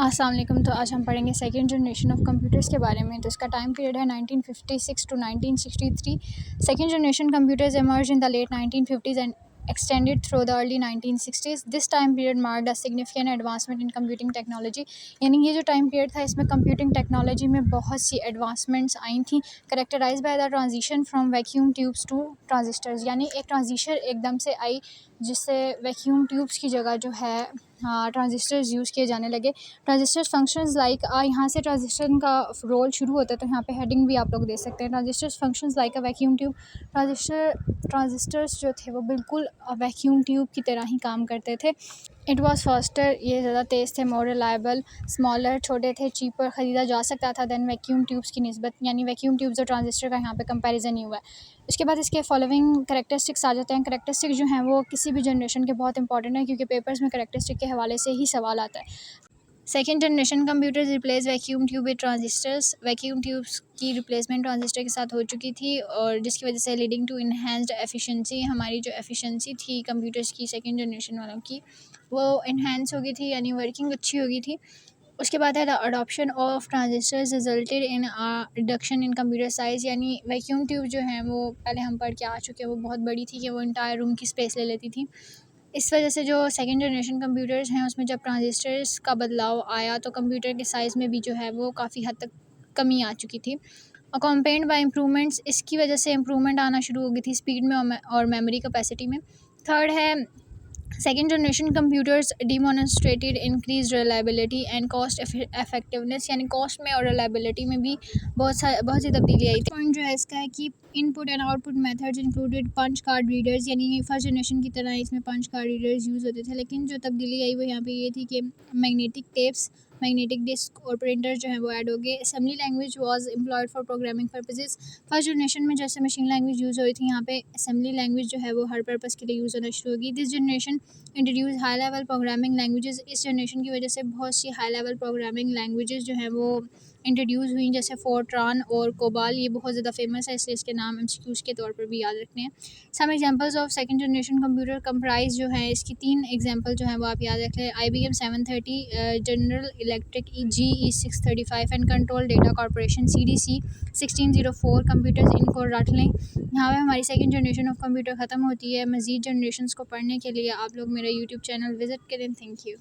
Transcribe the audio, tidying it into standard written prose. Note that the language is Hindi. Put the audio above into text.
अस्सलाम वालेकुम। तो आज हम पढ़ेंगे सेकंड जनरेशन ऑफ कंप्यूटर्स के बारे में। तो इसका टाइम पीरियड है 1956 to 1963। Second generation computers emerged in the late 1950s and extended through the early 1960s. This time period marked a significant advancement in computing technology। यानी ये जो टाइम पीरियड था इसमें कंप्यूटिंग टेक्नोलॉजी में बहुत सी एडवांसमेंट्स आई थी, characterize by the transition from vacuum tubes to transistors. यानी एक ट्रांजिशन एकदम से आई जिससे वैक्यूम ट्यूब्स की जगह जो है ट्रांजिस्टर्स यूज़ किए जाने लगे। ट्रांजिस्टर फंक्शंस लाइक यहाँ से ट्रांजिस्टर का रोल शुरू होता है, तो यहाँ पे हेडिंग भी आप लोग दे सकते हैं। Transistors functions like a vacuum tube. Transistors जो थे वो बिल्कुल वैक्यूम ट्यूब की तरह ही काम करते थे। इट वॉज फास्टर, ये ज़्यादा तेज़ थे, मोर रिलायबल, स्मॉलर, छोटे थे, चीपर, ख़रीदा जा सकता था दैन वैक्यूम ट्यूब्स की निस्बत। यानी वैक्यूम ट्यूब्स और ट्रांजिस्टर का यहाँ पे कंपैरिजन ही हुआ है। इसके बाद इसके फॉलोइंग करैक्टरिस्टिक्स आ जाते हैं। करैक्टरिस्टिक्स जो हैं वो किसी भी जनरेशन के बहुत इंपॉर्टेंट है, क्योंकि पेपर्स में करैक्टरिस्टिक के हवाले से ही सवाल आता है। Second generation computers replace vacuum tube with transistors. Vacuum tubes की रिप्लेसमेंट ट्रांजिस्टर के साथ हो चुकी थी, और जिसकी वजह से लीडिंग टू इन्हेंस्ड एफिशिएंसी, हमारी जो एफिशिएंसी थी कंप्यूटर्स की सेकेंड जनरेशन वालों की वो इन्हेंस हो गई थी, यानी वर्किंग अच्छी हो गई थी। उसके बाद है the adoption of transistors resulted in reduction in computer size. यानी वैक्यूम ट्यूब जो हैं वो पहले हम पढ़ के आ चुके हैं, वो बहुत बड़ी थी कि वो इंटायर रूम की स्पेस ले लेती थी। इस वजह से जो सेकंड जनरेशन कंप्यूटर्स हैं उसमें जब ट्रांजिस्टर्स का बदलाव आया तो कंप्यूटर के साइज़ में भी जो है वो काफ़ी हद तक कमी आ चुकी थी। अकम्पेन्ड बाय इम्प्रूवमेंट्स, इसकी वजह से इम्प्रूवमेंट आना शुरू हो गई थी स्पीड में और मेमोरी कैपेसिटी में। थर्ड है second generation computers demonstrated increase reliability and cost effectiveness. यानी कॉस्ट में और रिलायबिलिटी में भी बहुत सी तब्दीली आई थी। पॉइंट जो है इसका है कि input and output methods included punch card readers. यानी फर्स्ट जनरेशन की तरह इसमें पंच कार्ड रीडर्स यूज़ होते थे, लेकिन जो तब्दीली आई वो यहाँ पे ये थी कि मैग्नेटिक टेप्स, मैग्नेटिक डिस्क और प्रिंटर जो है वो ऐड हो गए। Assembly language was employed for programming purposes. First generation में जैसे मशीन लैंग्वेज यूज़ हुई थी, यहाँ पे असेंबली लैंग्वेज जो है वो हर पर्पस के लिए यूज़ होना शुरू होगी। This generation introduce high level programming languages. इस जनरेशन की वजह से बहुत सी हाई लेवल प्रोग्रामिंग लैंग्वेजेस जो हैं वो इंट्रोड्यूस हुई, जैसे फोर्ट्रान और कोबाल। ये बहुत ज़्यादा फेमस है, इसलिए इसके नाम एमसीक्यूज़ के तौर पर भी याद रखने हैं। Some examples of second generation computer comprise जो है इसकी 3 एग्जांपल जो हैं वो आप याद रख लें। IBM 730, general electric GE 635 and control data corporation CDC 1604 computers, इनको रख लें। यहाँ पे हमारी सेकंड जनरेशन ऑफ कंप्यूटर ख़त्म होती है। मज़ीद जनरेशन्स को पढ़ने के लिए आप लोग मेरा यूट्यूब चैनल विज़िट करें। Thank you.